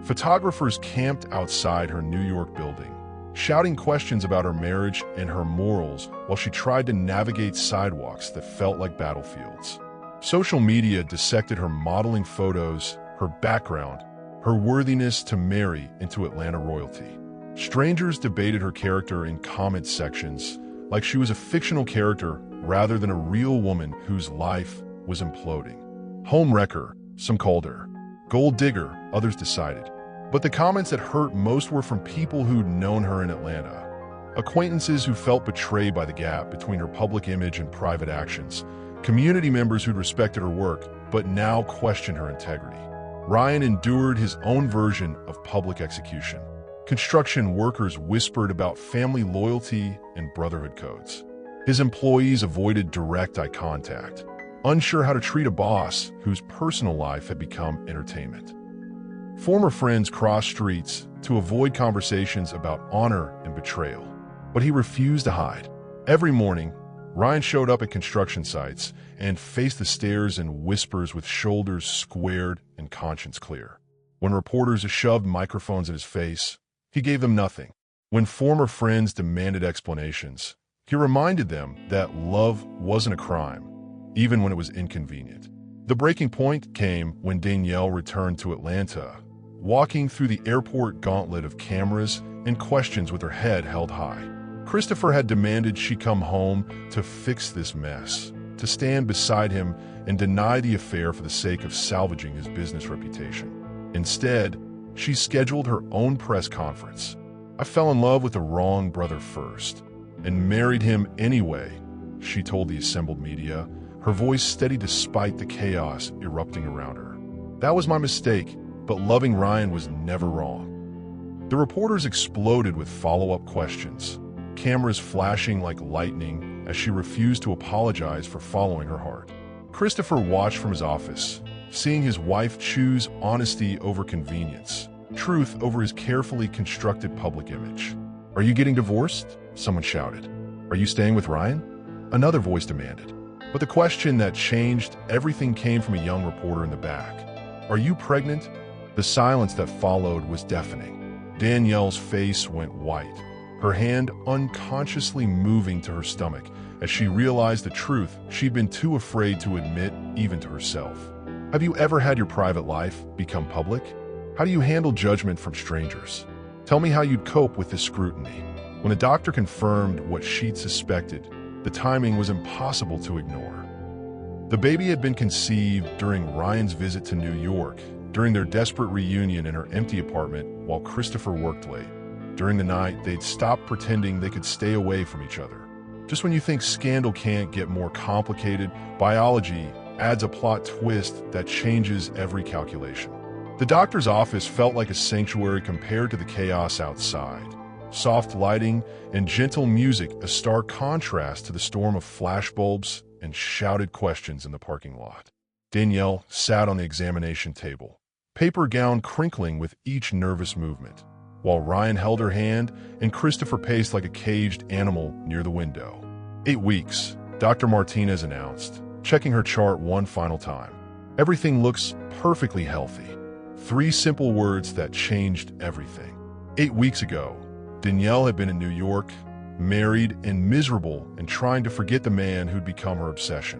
Photographers camped outside her New York building, shouting questions about her marriage and her morals while she tried to navigate sidewalks that felt like battlefields. Social media dissected her modeling photos, her background, her worthiness to marry into Atlanta royalty. Strangers debated her character in comment sections like she was a fictional character rather than a real woman whose life was imploding. Homewrecker, some called her. Gold digger, others decided. But the comments that hurt most were from people who'd known her in Atlanta. Acquaintances who felt betrayed by the gap between her public image and private actions. Community members who'd respected her work, but now questioned her integrity. Ryan endured his own version of public execution. Construction workers whispered about family loyalty and brotherhood codes. His employees avoided direct eye contact, unsure how to treat a boss whose personal life had become entertainment. Former friends crossed streets to avoid conversations about honor and betrayal, but he refused to hide. Every morning, Ryan showed up at construction sites and faced the stares and whispers with shoulders squared and conscience clear. When reporters shoved microphones at his face, he gave them nothing. When former friends demanded explanations, he reminded them that love wasn't a crime, even when it was inconvenient. The breaking point came when Danielle returned to Atlanta, walking through the airport gauntlet of cameras and questions with her head held high. Christopher had demanded she come home to fix this mess, to stand beside him and deny the affair for the sake of salvaging his business reputation. Instead, she scheduled her own press conference. "I fell in love with the wrong brother first, and married him anyway," she told the assembled media, her voice steady despite the chaos erupting around her. "That was my mistake, but loving Ryan was never wrong." The reporters exploded with follow-up questions, cameras flashing like lightning as she refused to apologize for following her heart. Christopher watched from his office, seeing his wife choose honesty over convenience, truth over his carefully constructed public image. "Are you getting divorced?" someone shouted. "Are you staying with Ryan?" another voice demanded. But the question that changed everything came from a young reporter in the back. "Are you pregnant?" The silence that followed was deafening. Danielle's face went white, her hand unconsciously moving to her stomach as she realized the truth she'd been too afraid to admit even to herself. Have you ever had your private life become public? How do you handle judgment from strangers? Tell me how you'd cope with this scrutiny. When the doctor confirmed what she'd suspected, the timing was impossible to ignore. The baby had been conceived during Ryan's visit to New York, during their desperate reunion in her empty apartment while Christopher worked late. During the night, they'd stopped pretending they could stay away from each other. Just when you think scandal can't get more complicated, biology adds a plot twist that changes every calculation. The doctor's office felt like a sanctuary compared to the chaos outside. Soft lighting and gentle music, a stark contrast to the storm of flashbulbs and shouted questions in the parking lot. Danielle sat on the examination table, paper gown crinkling with each nervous movement, while Ryan held her hand and Christopher paced like a caged animal near the window. 8 weeks, Dr. Martinez announced, checking her chart one final time. "Everything looks perfectly healthy." 3 simple words that changed everything. 8 weeks ago, Danielle had been in New York, married and miserable and trying to forget the man who'd become her obsession.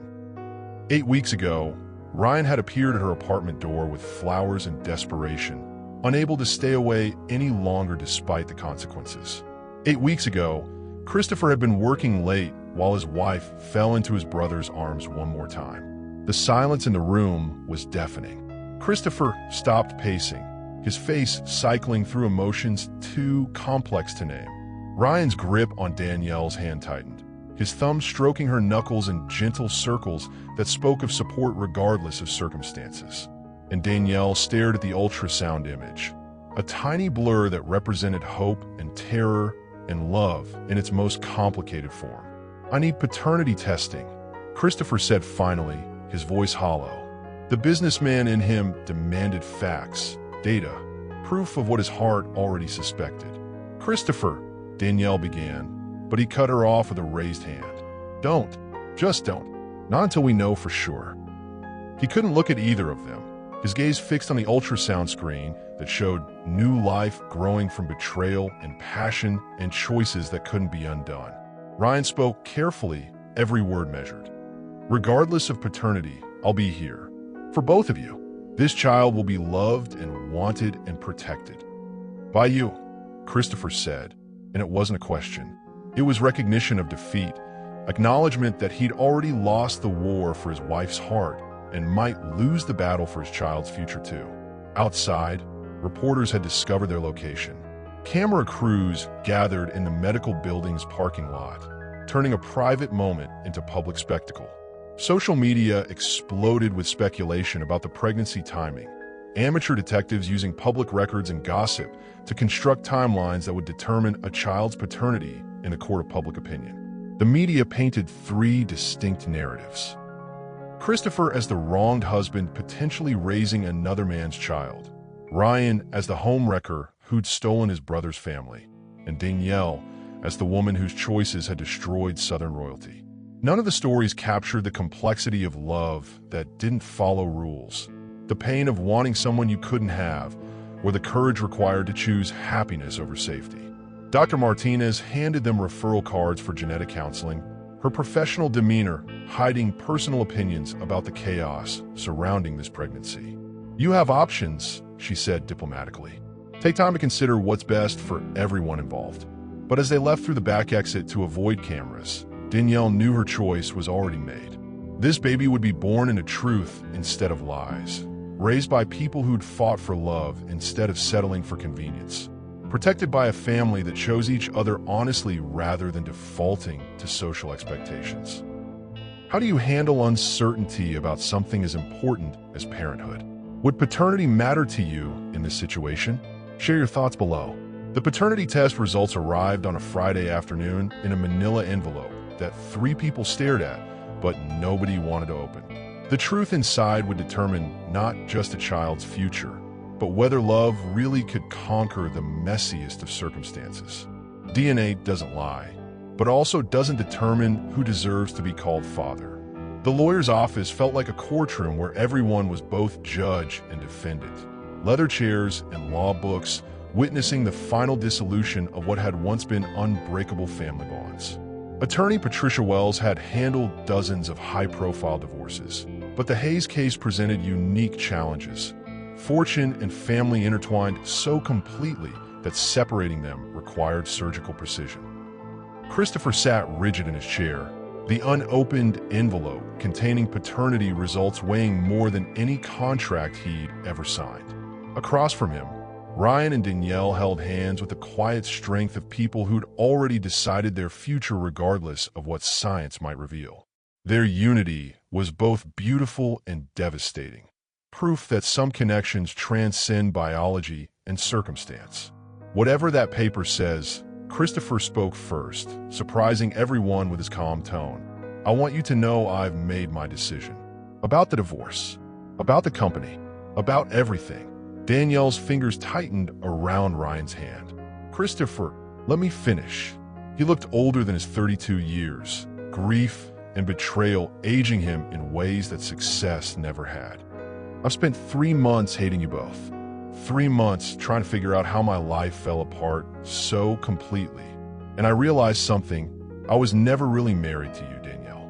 8 weeks ago, Ryan had appeared at her apartment door with flowers and desperation, unable to stay away any longer despite the consequences. 8 weeks ago, Christopher had been working late while his wife fell into his brother's arms one more time. The silence in the room was deafening. Christopher stopped pacing, his face cycling through emotions too complex to name. Ryan's grip on Danielle's hand tightened, his thumb stroking her knuckles in gentle circles that spoke of support regardless of circumstances. And Danielle stared at the ultrasound image, a tiny blur that represented hope and terror and love in its most complicated form. "I need paternity testing," Christopher said finally, his voice hollow. The businessman in him demanded facts, data, proof of what his heart already suspected. "Christopher," Danielle began, but he cut her off with a raised hand. "Don't. Just don't. Not until we know for sure. He couldn't look at either of them, his gaze fixed on the ultrasound screen that showed new life growing from betrayal and passion and choices that couldn't be undone. Ryan spoke carefully, every word measured. Regardless of paternity, I'll be here. For both of you. This child will be loved and wanted and protected. By you, Christopher said, and it wasn't a question. It was recognition of defeat, acknowledgement that he'd already lost the war for his wife's heart and might lose the battle for his child's future too. Outside, reporters had discovered their location. Camera crews gathered in the medical building's parking lot, turning a private moment into public spectacle. Social media exploded with speculation about the pregnancy timing, amateur detectives using public records and gossip to construct timelines that would determine a child's paternity in a court of public opinion. The media painted three distinct narratives. Christopher as the wronged husband potentially raising another man's child, Ryan as the homewrecker who'd stolen his brother's family, and Danielle as the woman whose choices had destroyed Southern royalty. None of the stories captured the complexity of love that didn't follow rules, the pain of wanting someone you couldn't have, or the courage required to choose happiness over safety. Dr. Martinez handed them referral cards for genetic counseling, her professional demeanor hiding personal opinions about the chaos surrounding this pregnancy. You have options, she said diplomatically. Take time to consider what's best for everyone involved. But as they left through the back exit to avoid cameras, Danielle knew her choice was already made. This baby would be born into truth instead of lies, raised by people who'd fought for love instead of settling for convenience, protected by a family that chose each other honestly rather than defaulting to social expectations. How do you handle uncertainty about something as important as parenthood? Would paternity matter to you in this situation? Share your thoughts below. The paternity test results arrived on a Friday afternoon in a manila envelope that 3 people stared at, but nobody wanted to open. The truth inside would determine not just a child's future, but whether love really could conquer the messiest of circumstances. DNA doesn't lie, but also doesn't determine who deserves to be called father. The lawyer's office felt like a courtroom where everyone was both judge and defendant. Leather chairs and law books witnessing the final dissolution of what had once been unbreakable family bonds. Attorney Patricia Wells had handled dozens of high-profile divorces, but the Hayes case presented unique challenges. Fortune and family intertwined so completely that separating them required surgical precision. Christopher sat rigid in his chair, the unopened envelope containing paternity results weighing more than any contract he'd ever signed. Across from him, Ryan and Danielle held hands with the quiet strength of people who'd already decided their future regardless of what science might reveal. Their unity was both beautiful and devastating, proof that some connections transcend biology and circumstance. Whatever that paper says, Christopher spoke first, surprising everyone with his calm tone. I want you to know I've made my decision. About the divorce, about the company, about everything. Danielle's fingers tightened around Ryan's hand. Christopher, let me finish. He looked older than his 32 years, grief and betrayal aging him in ways that success never had. I've spent 3 months hating you both. 3 months trying to figure out how my life fell apart so completely. And I realized something. I was never really married to you, Danielle.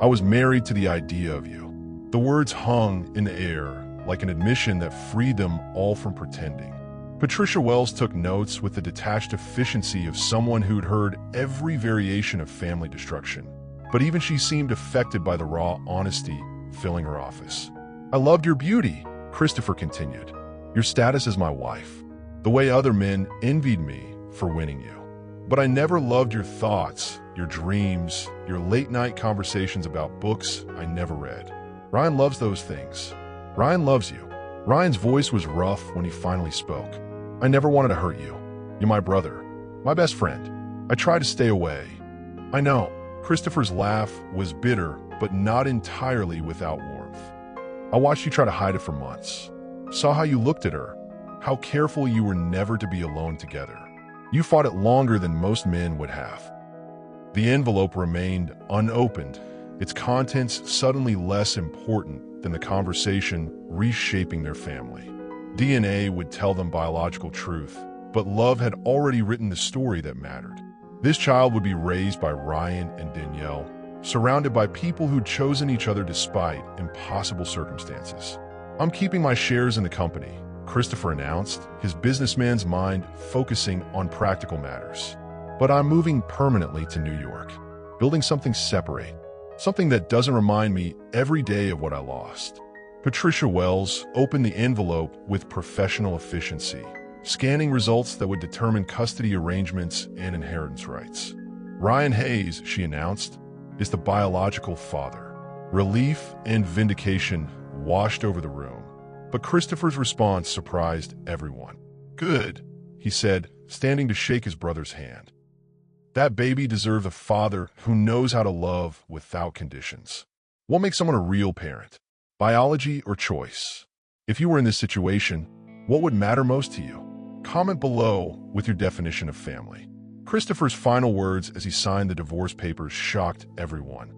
I was married to the idea of you. The words hung in the air like an admission that freed them all from pretending. Patricia Wells took notes with the detached efficiency of someone who'd heard every variation of family destruction. But even she seemed affected by the raw honesty filling her office. I loved your beauty, Christopher continued. Your status as my wife. The way other men envied me for winning you. But I never loved your thoughts, your dreams, your late-night conversations about books I never read. Ryan loves those things. Ryan loves you. Ryan's voice was rough when he finally spoke. I never wanted to hurt you. You're my brother, my best friend. I tried to stay away. I know. Christopher's laugh was bitter, but not entirely without warmth. I watched you try to hide it for months. Saw how you looked at her, how careful you were never to be alone together. You fought it longer than most men would have. The envelope remained unopened, its contents suddenly less important than the conversation reshaping their family. DNA would tell them biological truth, but love had already written the story that mattered. This child would be raised by Ryan and Danielle, surrounded by people who'd chosen each other despite impossible circumstances. "I'm keeping my shares in the company," Christopher announced, his businessman's mind focusing on practical matters. "But I'm moving permanently to New York, building something separate, something that doesn't remind me every day of what I lost." Patricia Wells opened the envelope with professional efficiency, scanning results that would determine custody arrangements and inheritance rights. "Ryan Hayes," she announced, "is the biological father." Relief and vindication washed over the room, but Christopher's response surprised everyone. "Good," he said, standing to shake his brother's hand. "That baby deserves a father who knows how to love without conditions." What makes someone a real parent? Biology or choice? If you were in this situation, what would matter most to you? Comment below with your definition of family. Christopher's final words as he signed the divorce papers shocked everyone.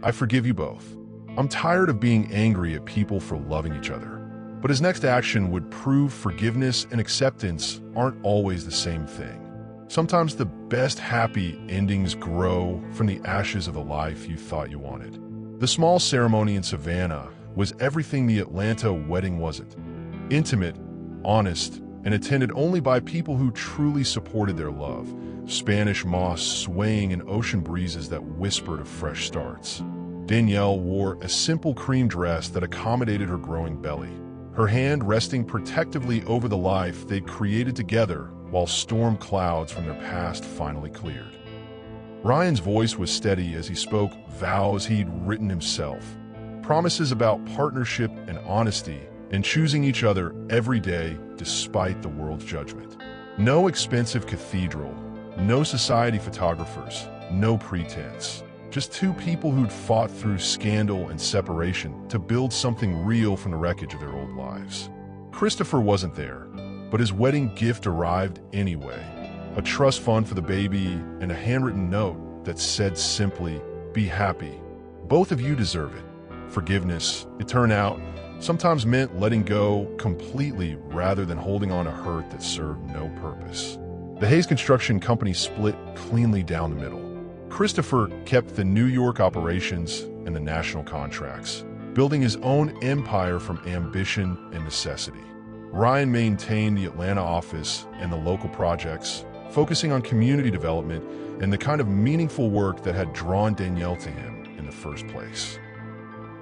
"I forgive you both. I'm tired of being angry at people for loving each other." But his next action would prove forgiveness and acceptance aren't always the same thing. Sometimes the best happy endings grow from the ashes of the life you thought you wanted. The small ceremony in Savannah was everything the Atlanta wedding wasn't. Intimate, honest, and attended only by people who truly supported their love. Spanish moss swaying in ocean breezes that whispered of fresh starts. Danielle wore a simple cream dress that accommodated her growing belly, her hand resting protectively over the life they'd created together while storm clouds from their past finally cleared. Ryan's voice was steady as he spoke vows he'd written himself, promises about partnership and honesty, and choosing each other every day despite the world's judgment. No expensive cathedral, no society photographers, no pretense. Just two people who'd fought through scandal and separation to build something real from the wreckage of their old lives. Christopher wasn't there, but his wedding gift arrived anyway. A trust fund for the baby and a handwritten note that said simply, "Be happy. Both of you deserve it." Forgiveness, it turned out, sometimes meant letting go completely rather than holding on to hurt that served no purpose. The Hayes Construction Company split cleanly down the middle. Christopher kept the New York operations and the national contracts, building his own empire from ambition and necessity. Ryan maintained the Atlanta office and the local projects, focusing on community development and the kind of meaningful work that had drawn Danielle to him in the first place.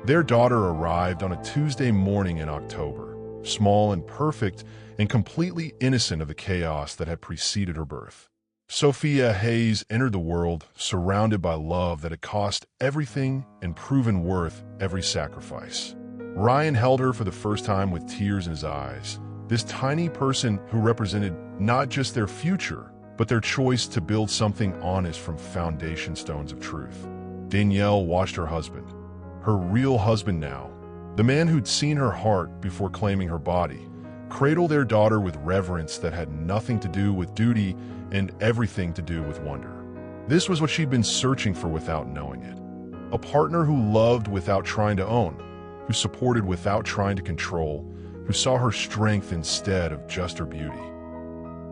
Their daughter arrived on a Tuesday morning in October, small and perfect and completely innocent of the chaos that had preceded her birth. Sophia Hayes entered the world surrounded by love that had cost everything and proven worth every sacrifice. Ryan held her for the first time with tears in his eyes, this tiny person who represented not just their future, but their choice to build something honest from foundation stones of truth. Danielle watched her husband, her real husband now, the man who'd seen her heart before claiming her body, cradle their daughter with reverence that had nothing to do with duty and everything to do with wonder. This was what she'd been searching for without knowing it. A partner who loved without trying to own, who supported without trying to control, who saw her strength instead of just her beauty.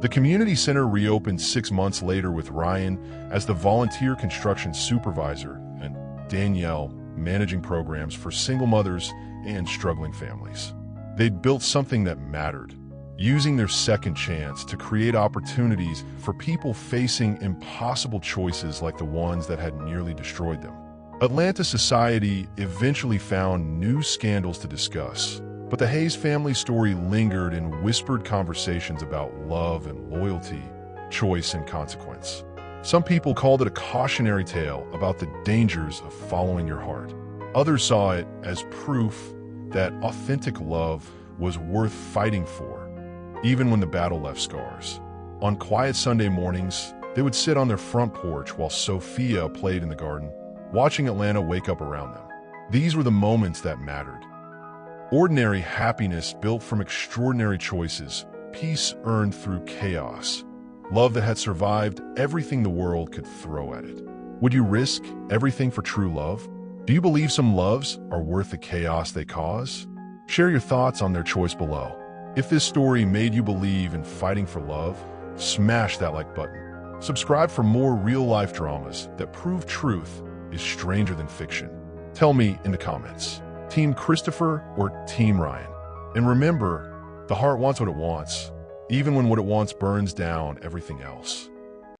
The community center reopened 6 months later with Ryan as the volunteer construction supervisor and Danielle managing programs for single mothers and struggling families. They'd built something that mattered, using their second chance to create opportunities for people facing impossible choices like the ones that had nearly destroyed them. Atlanta society eventually found new scandals to discuss, but the Hayes family story lingered in whispered conversations about love and loyalty, choice and consequence. Some people called it a cautionary tale about the dangers of following your heart. Others saw it as proof that authentic love was worth fighting for, even when the battle left scars. On quiet Sunday mornings, they would sit on their front porch while Sophia played in the garden, watching Atlanta wake up around them. These were the moments that mattered. Ordinary happiness built from extraordinary choices, peace earned through chaos, love that had survived everything the world could throw at it. Would you risk everything for true love? Do you believe some loves are worth the chaos they cause? Share your thoughts on their choice below. If this story made you believe in fighting for love, smash that like button. Subscribe for more real-life dramas that prove truth is stranger than fiction. Tell me in the comments, Team Christopher or Team Ryan? And remember, the heart wants what it wants, even when what it wants burns down everything else.